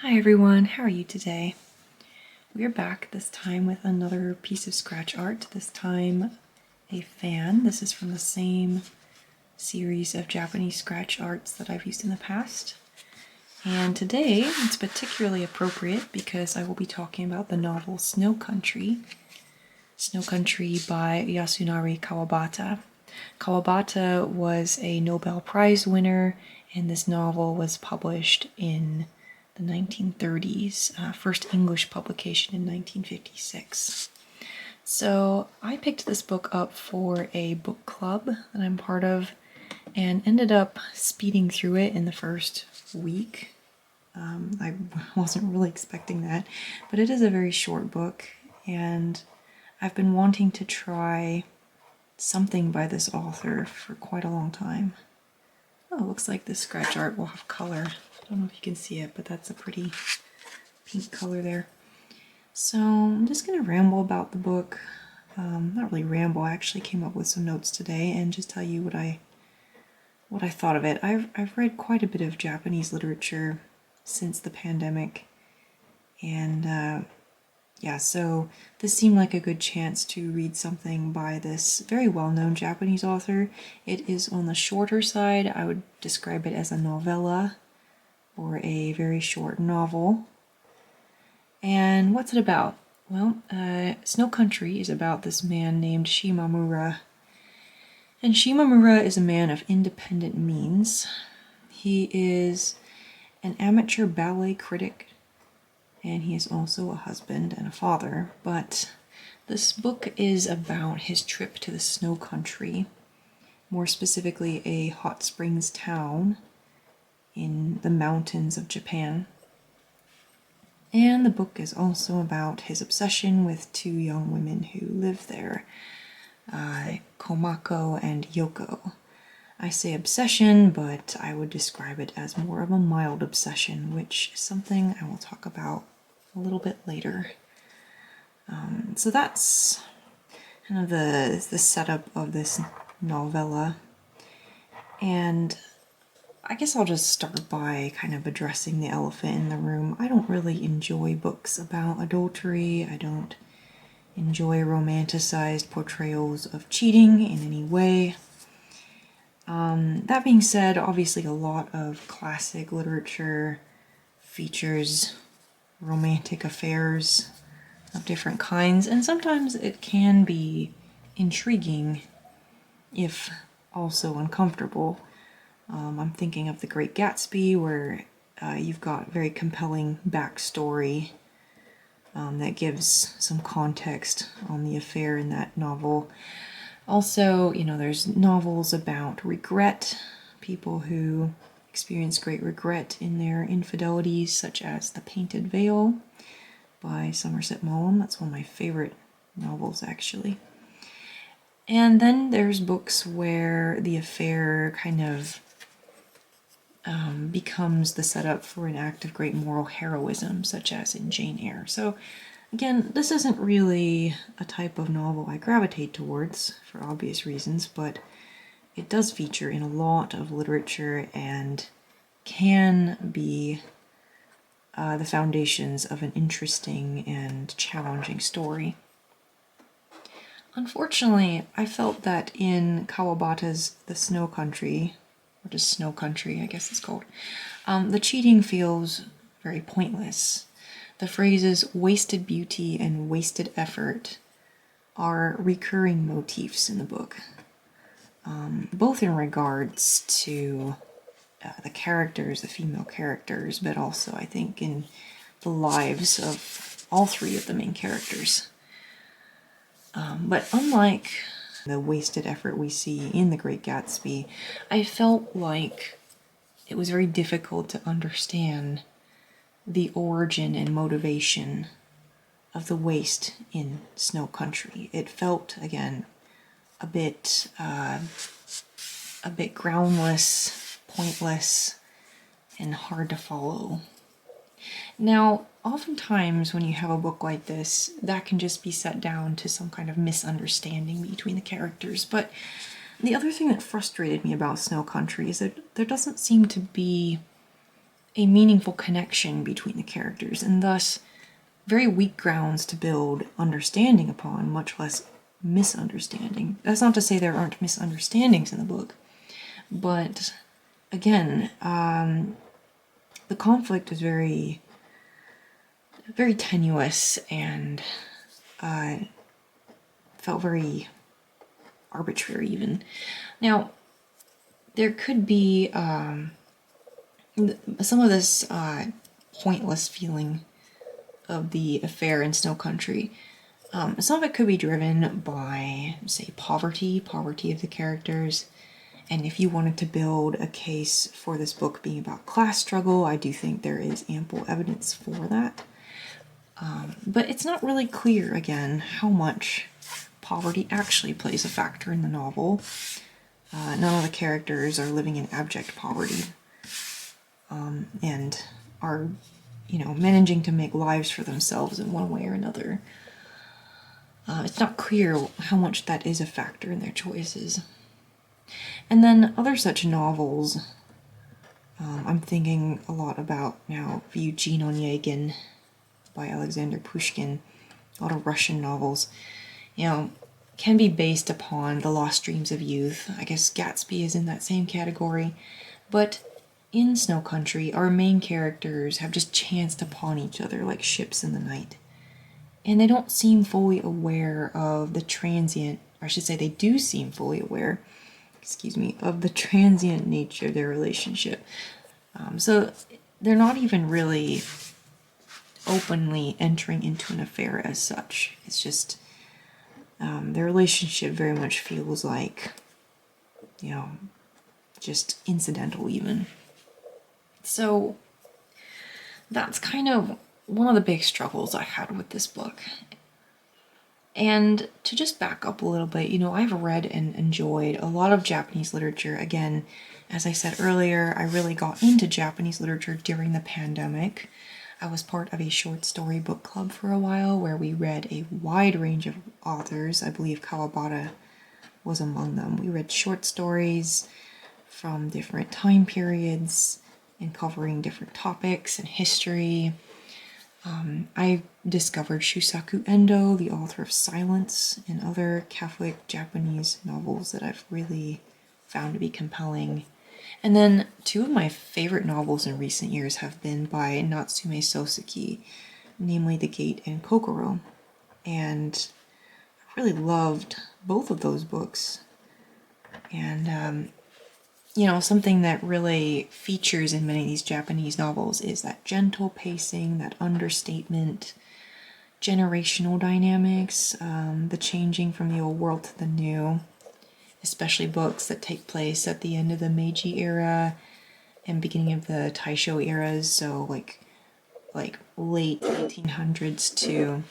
Hi everyone, how are you today? We're back this time with another piece of scratch art, this time a fan. This is from the same series of Japanese scratch arts that I've used in the past. And today it's particularly appropriate because I will be talking about the novel Snow Country. Snow Country by Yasunari Kawabata. Kawabata was a Nobel Prize winner, and this novel was published in the 1930s, first English publication in 1956. So I picked this book up for a book club that I'm part of and ended up speeding through it in the first week. I wasn't really expecting that, but it is a very short book, and I've been wanting to try something by this author for quite a long time. Oh, it looks like this scratch art will have color. I don't know if you can see it, but that's a pretty pink color there. So I'm just going to ramble about the book. Not really ramble, I actually came up with some notes today and just tell you what I thought of it. I've read quite a bit of Japanese literature since the pandemic, and yeah, so this seemed like a good chance to read something by this very well-known Japanese author. It is on the shorter side. I would describe it as a novella or a very short novel. And what's it about? Well, Snow Country is about this man named Shimamura. And Shimamura is a man of independent means. He is an amateur ballet critic, and he is also a husband and a father. But this book is about his trip to the Snow Country, more specifically a hot springs town in the mountains of Japan. And the book is also about his obsession with two young women who live there, Komako and Yoko. I say obsession, but I would describe it as more of a mild obsession, which is something I will talk about a little bit later. So that's kind of the setup of this novella. And I guess I'll just start by kind of addressing the elephant in the room. I don't really enjoy books about adultery. I don't enjoy romanticized portrayals of cheating in any way. That being said, obviously a lot of classic literature features romantic affairs of different kinds, and sometimes it can be intriguing, if also uncomfortable. I'm thinking of The Great Gatsby, where you've got very compelling backstory that gives some context on the affair in that novel. Also, there's novels about regret, people who experience great regret in their infidelities, such as The Painted Veil by Somerset Maugham. That's one of my favorite novels, actually. And then there's books where the affair kind of becomes the setup for an act of great moral heroism, such as in Jane Eyre. So again, this isn't really a type of novel I gravitate towards for obvious reasons, but it does feature in a lot of literature and can be the foundations of an interesting and challenging story. Unfortunately, I felt that in Kawabata's The Snow Country, or just Snow Country, I guess it's called, the cheating feels very pointless. The phrases wasted beauty and wasted effort are recurring motifs in the book, both in regards to the characters, the female characters, but also I think in the lives of all three of the main characters. But unlike the wasted effort we see in The Great Gatsby, I felt like it was very difficult to understand the origin and motivation of the waste in Snow Country. It felt, again, a bit groundless, pointless, and hard to follow. Now, oftentimes when you have a book like this, that can just be set down to some kind of misunderstanding between the characters. But the other thing that frustrated me about Snow Country is that there doesn't seem to be a meaningful connection between the characters, and thus very weak grounds to build understanding upon, much less misunderstanding. That's not to say there aren't misunderstandings in the book, but again, the conflict is very tenuous and felt very arbitrary even. Now, there could be some of this pointless feeling of the affair in Snow Country. Some of it could be driven by, say, poverty of the characters. And if you wanted to build a case for this book being about class struggle, I do think there is ample evidence for that. But it's not really clear, again, how much poverty actually plays a factor in the novel. None of the characters are living in abject poverty and are, managing to make lives for themselves in one way or another. It's not clear how much that is a factor in their choices. And then other such novels, I'm thinking a lot about now Eugene Onegin by Alexander Pushkin, a lot of Russian novels, can be based upon the lost dreams of youth. I guess Gatsby is in that same category. But in Snow Country, our main characters have just chanced upon each other like ships in the night. And they don't seem fully aware of the transient, or I should say they do seem fully aware, of the transient nature of their relationship. So they're not even really openly entering into an affair as such. It's just their relationship very much feels like, just incidental even. So that's kind of one of the big struggles I had with this book. And to just back up a little bit, I've read and enjoyed a lot of Japanese literature. Again, as I said earlier, I really got into Japanese literature during the pandemic. I was part of a short story book club for a while where we read a wide range of authors. I believe Kawabata was among them. We read short stories from different time periods and covering different topics and history. I discovered Shusaku Endo, the author of Silence, and other Catholic Japanese novels that I've really found to be compelling. And then two of my favorite novels in recent years have been by Natsume Soseki, namely The Gate and Kokoro. And I really loved both of those books. And something that really features in many of these Japanese novels is that gentle pacing, that understatement, generational dynamics, the changing from the old world to the new, especially books that take place at the end of the Meiji era and beginning of the Taisho eras, so like late 1800s to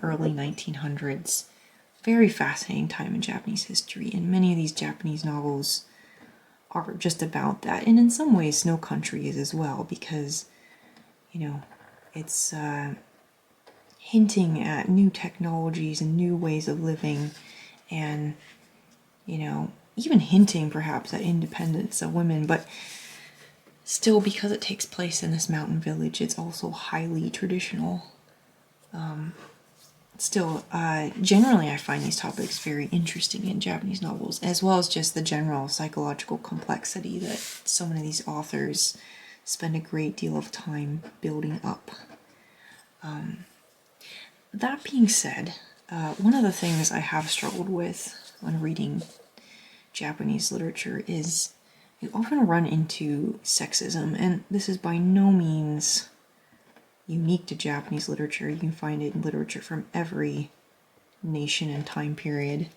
early 1900s. Very fascinating time in Japanese history, and many of these Japanese novels are just about that, and in some ways Snow Country is as well, because it's hinting at new technologies and new ways of living, and even hinting perhaps at independence of women, but still, because it takes place in this mountain village, it's also highly traditional. Generally I find these topics very interesting in Japanese novels, as well as just the general psychological complexity that so many of these authors spend a great deal of time building up. That being said, one of the things I have struggled with when reading Japanese literature is you often run into sexism, and this is by no means unique to Japanese literature. You can find it in literature from every nation and time period.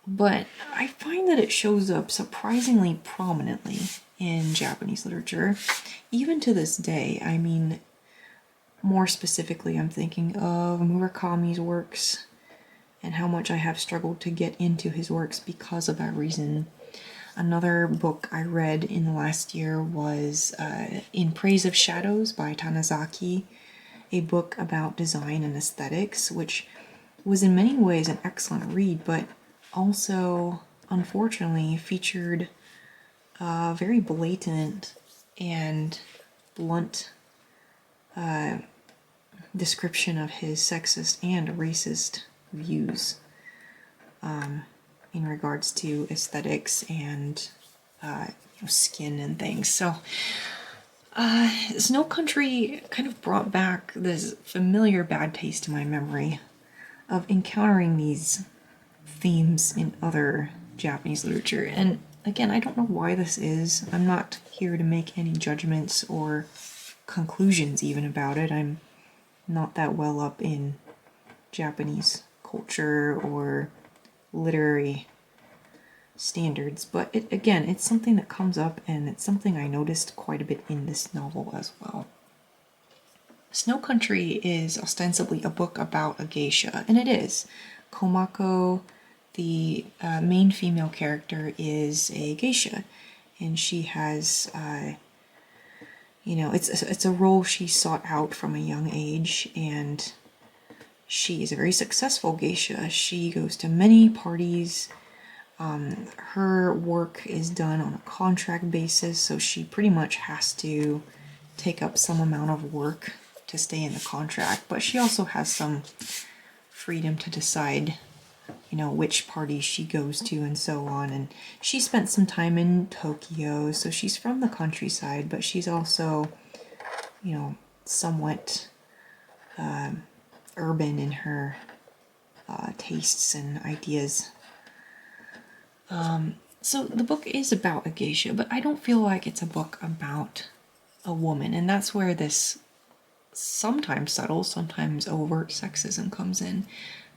But I find that it shows up surprisingly prominently in Japanese literature, even to this day. I mean, more specifically, I'm thinking of Murakami's works and how much I have struggled to get into his works because of that reason. Another book I read in the last year was In Praise of Shadows by Tanizaki, a book about design and aesthetics, which was in many ways an excellent read, but also, unfortunately, featured very blatant and blunt description of his sexist and racist views in regards to aesthetics and skin and things. So Snow Country kind of brought back this familiar bad taste in my memory of encountering these themes in other Japanese literature. And again, I don't know why this is. I'm not here to make any judgments or conclusions even about it. I'm not that well up in Japanese culture or literary standards, but it's something that comes up, and it's something I noticed quite a bit in this novel as well. Snow Country is ostensibly a book about a geisha, and it is. Komako, the main female character, is a geisha, and she has it's a role she sought out from a young age, and she is a very successful geisha. She goes to many parties. Her work is done on a contract basis, so she pretty much has to take up some amount of work to stay in the contract, but she also has some freedom to decide which parties she goes to and so on. And she spent some time in Tokyo, so she's from the countryside, but she's also somewhat urban in her tastes and ideas. So the book is about a geisha, but I don't feel like it's a book about a woman, and that's where this sometimes subtle, sometimes overt sexism comes in.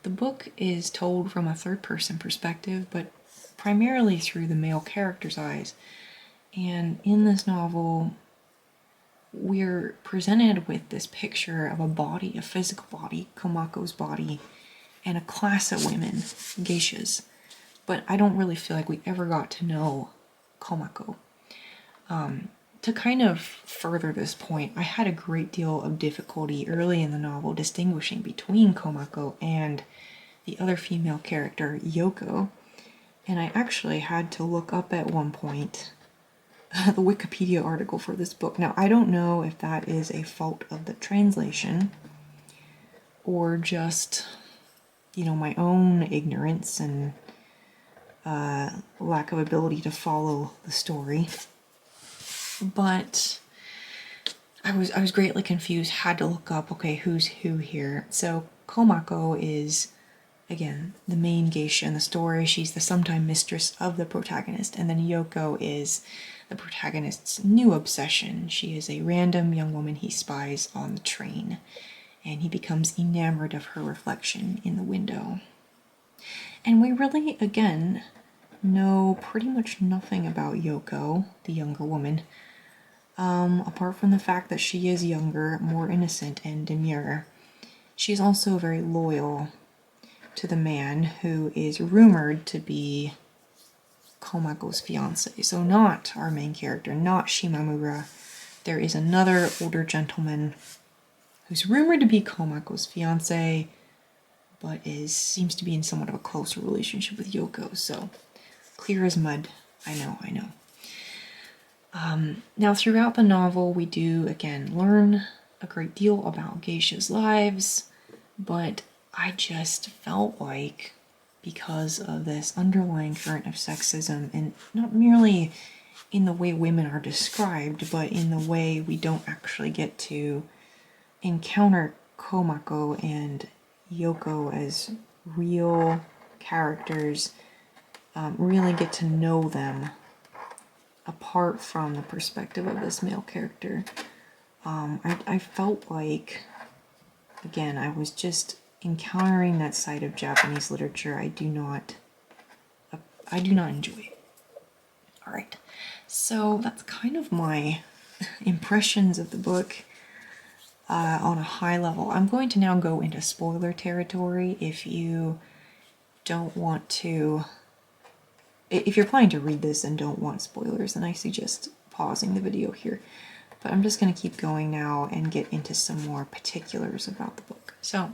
The book is told from a third-person perspective, but primarily through the male character's eyes. And in this novel, we're presented with this picture of a body, a physical body, Komako's body, and a class of women, geishas. But I don't really feel like we ever got to know Komako. To kind of further this point, I had a great deal of difficulty early in the novel distinguishing between Komako and the other female character, Yoko, and I actually had to look up at one point the Wikipedia article for this book. Now, I don't know if that is a fault of the translation or just, my own ignorance and lack of ability to follow the story. But I was greatly confused, had to look up, okay, who's who here. So Komako is, again, the main geisha in the story. She's the sometime mistress of the protagonist. And then Yoko is the protagonist's new obsession. She is a random young woman he spies on the train, and he becomes enamored of her reflection in the window. And we really, again, know pretty much nothing about Yoko, the younger woman, apart from the fact that she is younger, more innocent, and demure. She's also very loyal to the man who is rumored to be Komako's fiancé. So not our main character, not Shimamura. There is another older gentleman who's rumored to be Komako's fiancé, but seems to be in somewhat of a closer relationship with Yoko. So clear as mud. I know. Now, throughout the novel, we do, again, learn a great deal about geishas' lives, but I just felt like, because of this underlying current of sexism, and not merely in the way women are described, but in the way we don't actually get to encounter Komako and Yoko as real characters, really get to know them apart from the perspective of this male character. I felt like, again, I was just encountering that side of Japanese literature I do not enjoy. All right, so that's kind of my impressions of the book on a high level. I'm going to now go into spoiler territory. If you don't want to, if you're planning to read this and don't want spoilers, then I suggest pausing the video here. But I'm just going to keep going now and get into some more particulars about the book. So,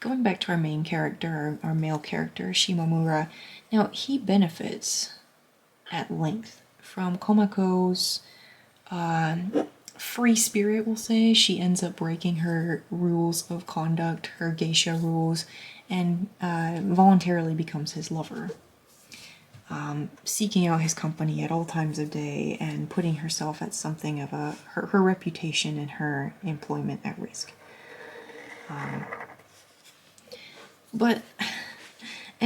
going back to our main character, our male character, Shimamura. Now, he benefits at length from Komako's free spirit, we'll say. She ends up breaking her rules of conduct, her geisha rules, and voluntarily becomes his lover. Seeking out his company at all times of day and putting herself at something of her reputation and her employment at risk. And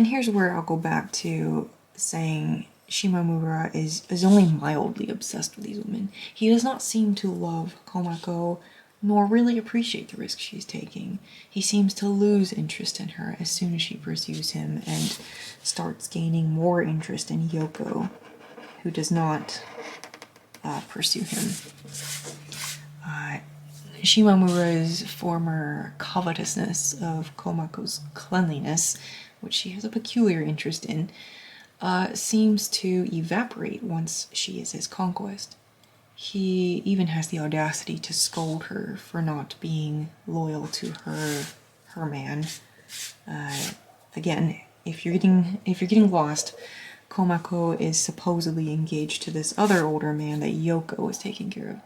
here's where I'll go back to saying Shimamura is only mildly obsessed with these women. He does not seem to love Komako, nor really appreciate the risk she's taking. He seems to lose interest in her as soon as she pursues him and starts gaining more interest in Yoko, who does not pursue him. Shimamura's former covetousness of Komako's cleanliness, which she has a peculiar interest in, seems to evaporate once she is his conquest. He even has the audacity to scold her for not being loyal to her man. Again, if you're getting lost, Komako is supposedly engaged to this other older man that Yoko is taking care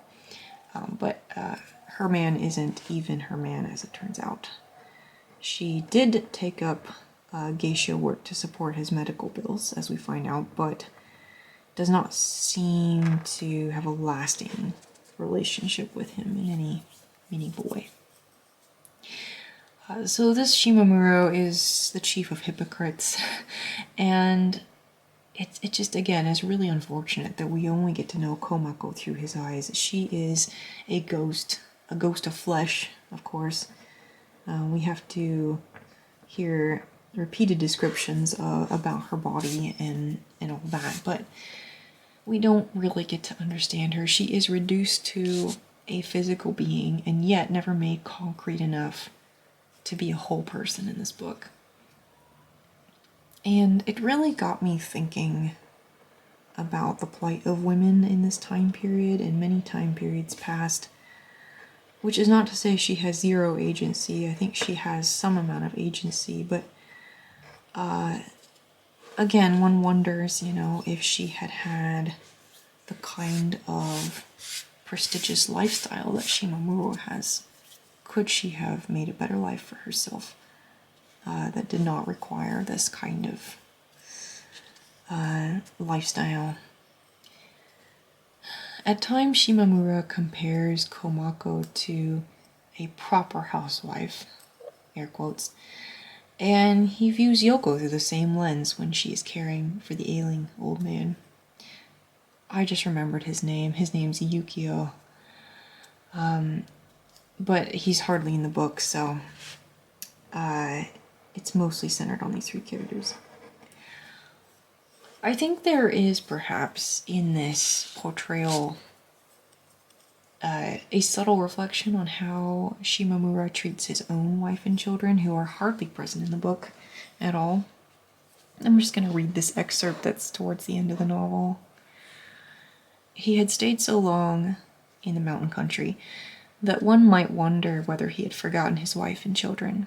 of. But her man isn't even her man, as it turns out. She did take up geisha work to support his medical bills, as we find out, but does not seem to have a lasting relationship with him in any meaningful way. So this Shimamura is the chief of hypocrites, and it just, again, is really unfortunate that we only get to know Komako through his eyes. She is a ghost of flesh, of course. We have to hear repeated descriptions about her body and all that, but we don't really get to understand her. She is reduced to a physical being and yet never made concrete enough to be a whole person in this book. And it really got me thinking about the plight of women in this time period and many time periods past, which is not to say she has zero agency. I think she has some amount of agency, but again, one wonders, if she had had the kind of prestigious lifestyle that Shimamura has, could she have made a better life for herself that did not require this kind of lifestyle? At times, Shimamura compares Komako to a proper housewife, air quotes, and he views Yoko through the same lens when she is caring for the ailing old man. I just remembered his name. His name's Yukio. But he's hardly in the book, so it's mostly centered on these three characters. I think there is perhaps in this portrayal a subtle reflection on how Shimamura treats his own wife and children, who are hardly present in the book at all. I'm just going to read this excerpt that's towards the end of the novel. He had stayed so long in the mountain country that one might wonder whether he had forgotten his wife and children.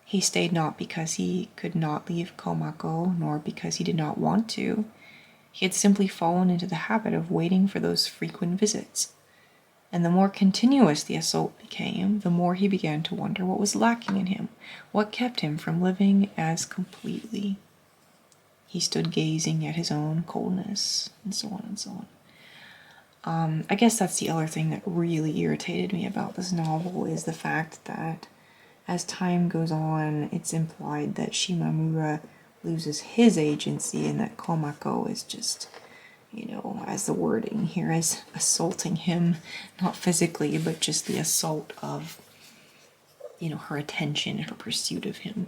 He stayed not because he could not leave Komako, nor because he did not want to. He had simply fallen into the habit of waiting for those frequent visits. And the more continuous the assault became, the more he began to wonder what was lacking in him, what kept him from living as completely. He stood gazing at his own coldness, and so on and so on. I guess that's the other thing that really irritated me about this novel, is the fact that as time goes on, it's implied that Shimamura loses his agency and that Komako is just, as the wording here is, assaulting him, not physically, but just the assault of, her attention, her pursuit of him.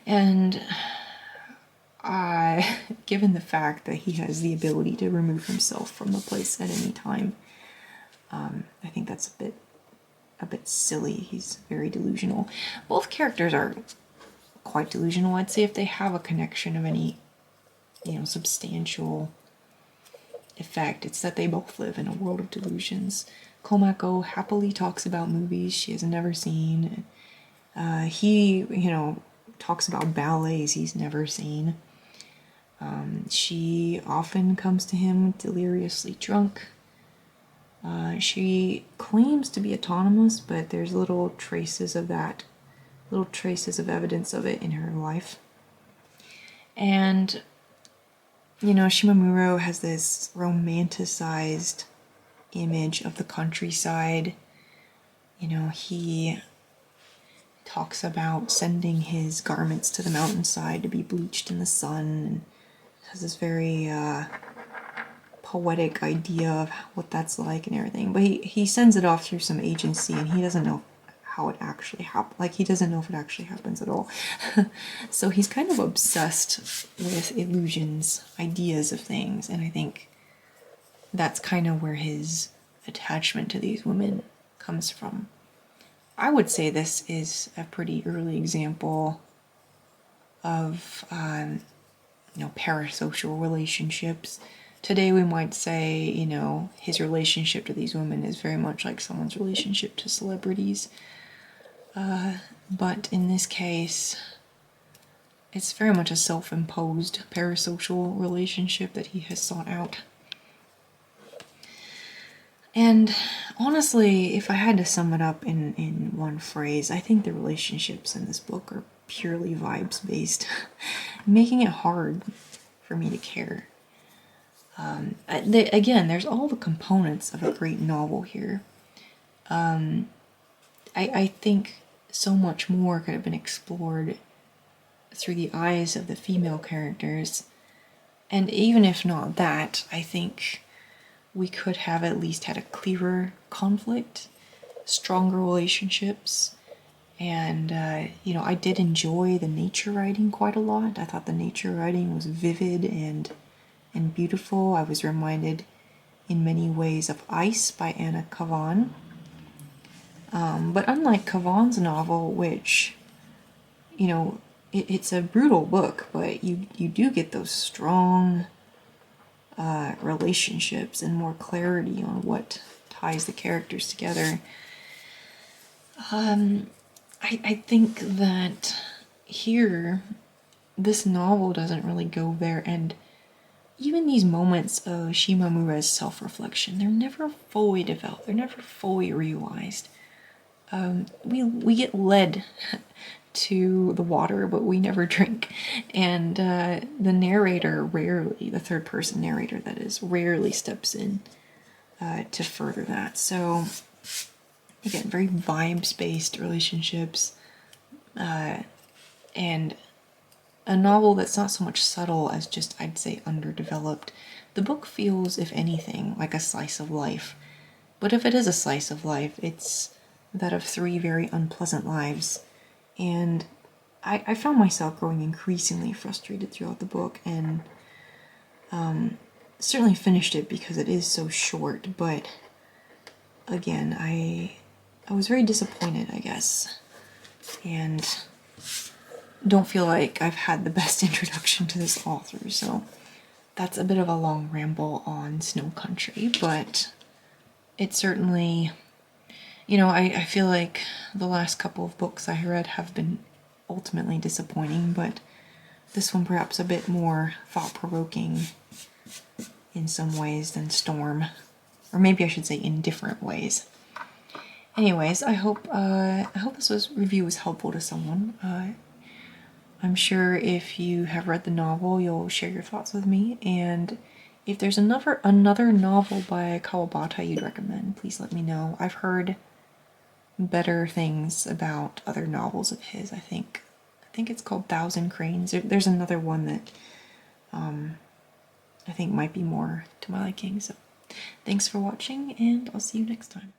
And given the fact that he has the ability to remove himself from the place at any time, I think that's a bit silly. He's very delusional. Both characters are quite delusional. I'd say if they have a connection of any, substantial effect, it's that they both live in a world of delusions. Komako happily talks about movies she has never seen. He, talks about ballets he's never seen. She often comes to him deliriously drunk. She claims to be autonomous, but there's little traces of that, little traces of evidence of it in her life. And, you know, Shimamuro has this romanticized image of the countryside. You know, he talks about sending his garments to the mountainside to be bleached in the sun, and has this very poetic idea of what that's like and everything. But he sends it off through some agency, and he doesn't know how it actually happens. Like, he doesn't know if it actually happens at all. So he's kind of obsessed with illusions, ideas of things, and I think that's kind of where his attachment to these women comes from. I would say this is a pretty early example of, you know, parasocial relationships. Today we might say, you know, his relationship to these women is very much like someone's relationship to celebrities. But in this case, it's very much a self-imposed parasocial relationship that he has sought out. And honestly, if I had to sum it up in one phrase, I think the relationships in this book are purely vibes-based, making it hard for me to care. Again, there's all the components of a great novel here. I think so much more could have been explored through the eyes of the female characters. And even if not that, I think we could have at least had a clearer conflict, stronger relationships, and, you know, I did enjoy the nature writing quite a lot. I thought the nature writing was vivid and beautiful. I was reminded in many ways of Ice by Anna Kavan. But unlike Kavan's novel, which, you know, it's a brutal book, but you do get those strong relationships and more clarity on what ties the characters together. I think that here, this novel doesn't really go there, and even these moments of Shimamura's self-reflection, they're never fully developed, they're never fully realized. We get led to the water, but we never drink. And the narrator rarely, the third person narrator that is, rarely steps in to further that. So again, very vibes-based relationships, and a novel that's not so much subtle as just, I'd say, underdeveloped. The book feels, if anything, like a slice of life. But if it is a slice of life, it's that of 3 very unpleasant lives. And I found myself growing increasingly frustrated throughout the book, and certainly finished it because it is so short, but again, I was very disappointed, I guess, and don't feel like I've had the best introduction to this author, so that's a bit of a long ramble on Snow Country, but it certainly, you know, I feel like the last couple of books I read have been ultimately disappointing, but this one perhaps a bit more thought-provoking in some ways than Storm, or maybe I should say in different ways. Anyways, I hope this review was helpful to someone. I'm sure if you have read the novel, you'll share your thoughts with me, and if there's another novel by Kawabata you'd recommend, please let me know. I've heard better things about other novels of his. I think it's called Thousand Cranes. There's another one that I think might be more to my liking. So thanks for watching, and I'll see you next time.